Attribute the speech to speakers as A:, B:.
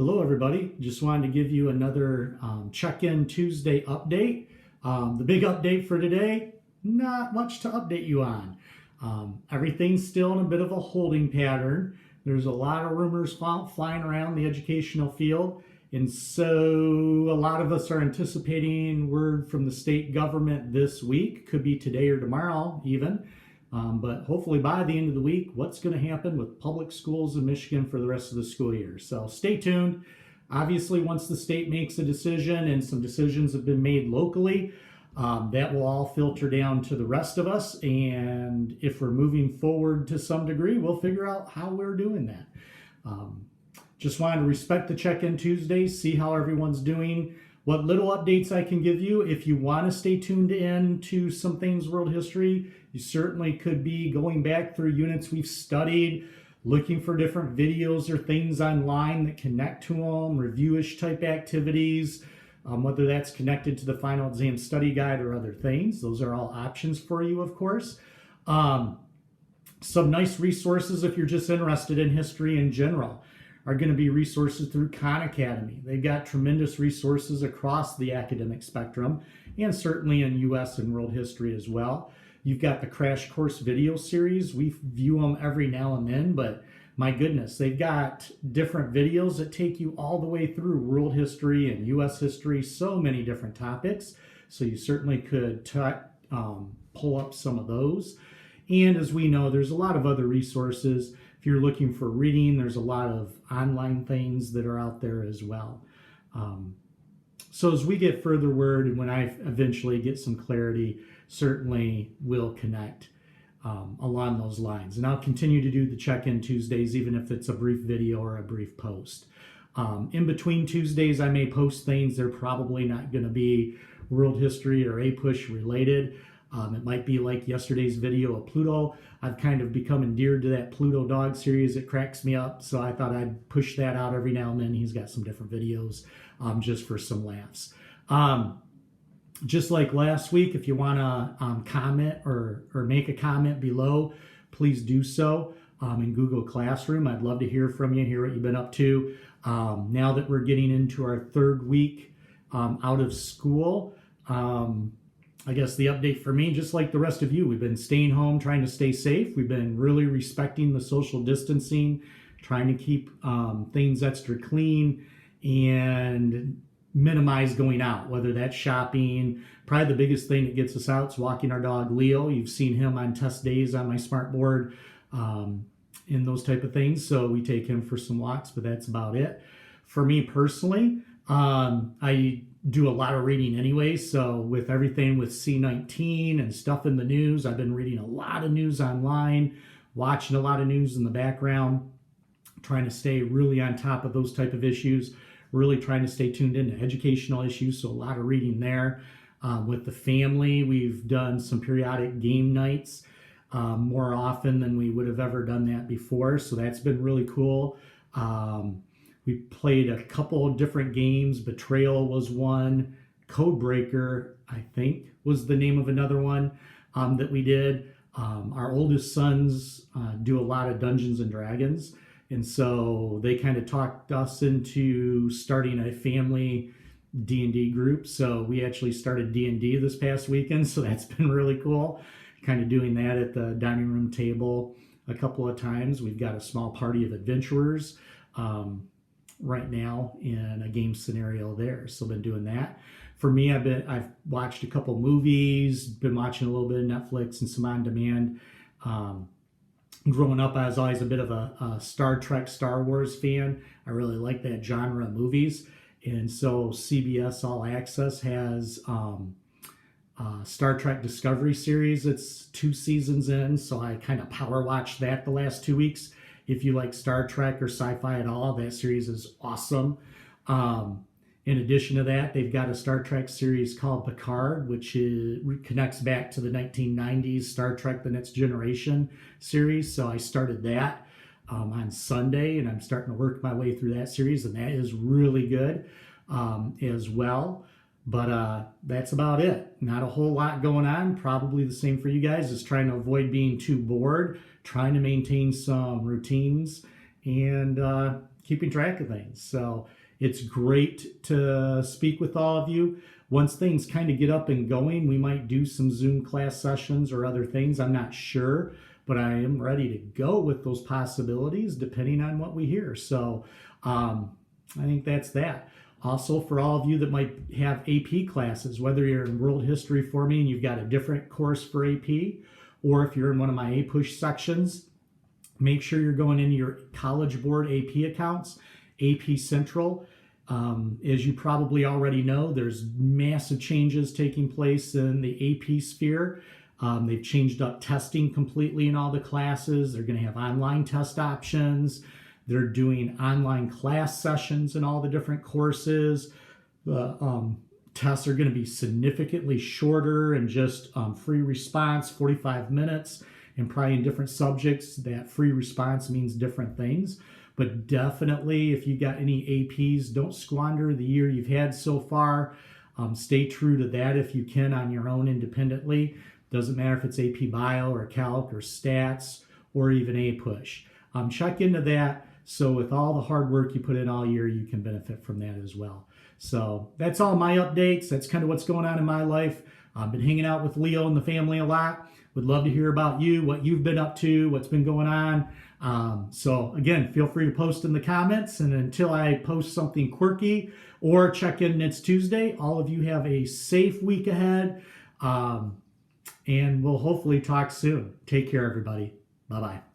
A: Hello, everybody. Just wanted to give you another check-in Tuesday update. The big update for today, not much to update you on. Everything's still in a bit of a holding pattern. There's a lot of rumors flying around the educational field, and so a lot of us are anticipating word from the state government this week. Could be today or tomorrow even. But hopefully by the end of the week, what's going to happen with public schools in Michigan for the rest of the school year. So stay tuned. Obviously, once the state makes a decision, and some decisions have been made locally, that will all filter down to the rest of us. And if we're moving forward to some degree, we'll figure out how we're doing that. Just wanted to respect the check-in Tuesdays, see how everyone's doing, what little updates I can give you. If you want to stay tuned in to some things world history, you certainly could be going back through units we've studied, looking for different videos or things online that connect to them, reviewish type activities, whether that's connected to the final exam study guide or other things. Those are all options for you, of course. Some nice resources if you're just interested in history in general are going to be resources through Khan Academy. They've got tremendous resources across the academic spectrum, and certainly in U.S. and world history as well. You've got the Crash Course video series. We view them every now and then, but my goodness, they've got different videos that take you all the way through world history and U.S. history, so many different topics. So you certainly could pull up some of those. And as we know, there's a lot of other resources. If you're looking for reading, there's a lot of online things that are out there as well. So as we get further word, and when I eventually get some clarity, certainly we'll connect along those lines. And I'll continue to do the check-in Tuesdays, even if it's a brief video or a brief post. In between Tuesdays, I may post things. They're probably not going to be world history or APUSH related. It might be like yesterday's video of Pluto. I've kind of become endeared to that Pluto dog series. It cracks me up, so I thought I'd push that out every now and then. He's got some different videos just for some laughs. Just like last week, if you want to comment or make a comment below, please do so in Google Classroom. I'd love to hear from you, hear what you've been up to. Now that we're getting into our third week out of school, I guess the update for me, just like the rest of you, we've been staying home, trying to stay safe. We've been really respecting the social distancing, trying to keep things extra clean and minimize going out, whether that's shopping. Probably the biggest thing that gets us out is walking our dog Leo. You've seen him on test days on my smart board and those type of things. So we take him for some walks, but that's about it. For me personally, I do a lot of reading anyway. So with everything with C19 and stuff in the news, I've been reading a lot of news online, watching a lot of news in the background, trying to stay really on top of those type of issues, really trying to stay tuned into educational issues. So a lot of reading there. With the family, we've done some periodic game nights more often than we would have ever done that before. So that's been really cool. We played a couple of different games. Betrayal was one. Codebreaker, I think, was the name of another one that we did. Our oldest sons do a lot of Dungeons and Dragons. And so they kind of talked us into starting a family D&D group. So we actually started D&D this past weekend. So that's been really cool. Kind of doing that at the dining room table a couple of times. We've got a small party of adventurers right now in a game scenario there. So been doing that. For me, I've watched a couple movies, been watching a little bit of Netflix and some on demand. Growing up, I was always a bit of a Star Trek, Star Wars fan. I really like that genre of movies. And so CBS All Access has Star Trek Discovery series. It's 2 seasons in, so I kind of power watched that the last 2 weeks. If you like Star Trek or sci-fi at all, that series is awesome. In addition to that, they've got a Star Trek series called Picard, which connects back to the 1990s Star Trek The Next Generation series. So I started that on Sunday, and I'm starting to work my way through that series, and that is really good as well. But that's about it. Not a whole lot going on. Probably the same for you guys, is trying to avoid being too bored, trying to maintain some routines, and keeping track of things. So it's great to speak with all of you. Once things kind of get up and going, we might do some Zoom class sessions or other things. I'm not sure, but I am ready to go with those possibilities depending on what we hear. So I think that's that. Also, for all of you that might have AP classes, whether you're in World History for me and you've got a different course for AP, or if you're in one of my APUSH sections, make sure you're going into your College Board AP accounts, AP Central. As you probably already know, there's massive changes taking place in the AP sphere. They've changed up testing completely in all the classes. They're going to have online test options. They're doing online class sessions in all the different courses. The tests are going to be significantly shorter and just free response, 45 minutes, and probably in different subjects, that free response means different things. But definitely, if you got any APs, don't squander the year you've had so far. Stay true to that if you can on your own independently. Doesn't matter if it's AP Bio or Calc or Stats or even APUSH. Check into that. So with all the hard work you put in all year, you can benefit from that as well. So that's all my updates. That's kind of what's going on in my life. I've been hanging out with Leo and the family a lot. Would love to hear about you, what you've been up to, what's been going on. So again, feel free to post in the comments. And until I post something quirky or check in next Tuesday, all of you have a safe week ahead. And we'll hopefully talk soon. Take care, everybody. Bye-bye.